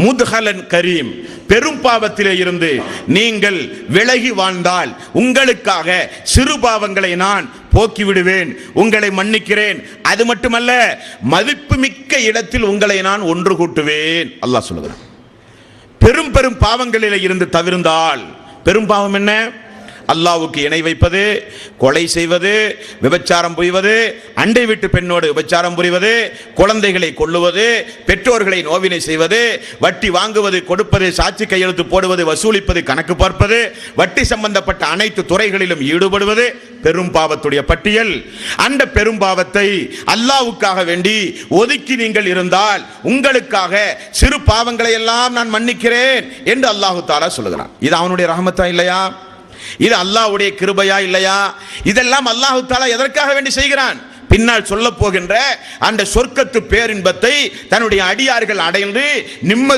முத்ஹலன் கரீம், பெரும் பாவத்திலே இருந்து நீங்கள் விலகி வாழ்ந்தால் உங்களுக்காக சிறு பாவங்களை நான் போக்கி விடுவேன், உங்களை மன்னிக்கிறேன். அது மட்டுமல்ல, மதிப்புமிக்க இடத்தில் உங்களை நான் ஒன்று கூட்டுவேன். அல்லாஹ் சொல்லுகிறான். பெரும் பெரும் பாவங்களில் இருந்து தவிர்ந்தால், பெரும் பாவம் என்ன? அல்லாஹ்வுக்கு இணை வைப்பது, கொலை செய்வது, விபச்சாரம் புரிவது, அண்டை வீட்டு பெண்ணோடு விபச்சாரம் புரிவது, குழந்தைகளை கொல்லுவது, பெற்றோர்களை நோவினை செய்வது, வட்டி வாங்குவது, கொடுப்பது, சாட்சி கையெழுத்து போடுவது, வசூலிப்பது, கணக்கு பார்ப்பது, வட்டி சம்பந்தப்பட்ட அனைத்து துறைகளிலும் ஈடுபடுவது பெரும் பாவத்துடைய பட்டியல். அந்த பெரும் பாவத்தை அல்லாஹ்வுக்காக வேண்டி ஒதுக்கி நீங்கள் இருந்தால் உங்களுக்காக சிறு பாவங்களை எல்லாம் நான் மன்னிக்கிறேன் என்று அல்லாஹ் தஆலா சொல்லுகிறான். இது அவனுடைய ரஹமத்தா இல்லையா? இது அல்லாஹ்வுடைய கிருபையா இல்லையா? இதெல்லாம் அல்லாஹ் தஆலா எதற்காக வேண்டி செய்கிறான்? பின்னால் சொல்ல போகின்ற அந்த சொர்க்கத்து பேரின்பத்தை தன்னுடைய அடியார்கள் அடைந்து நிம்மதி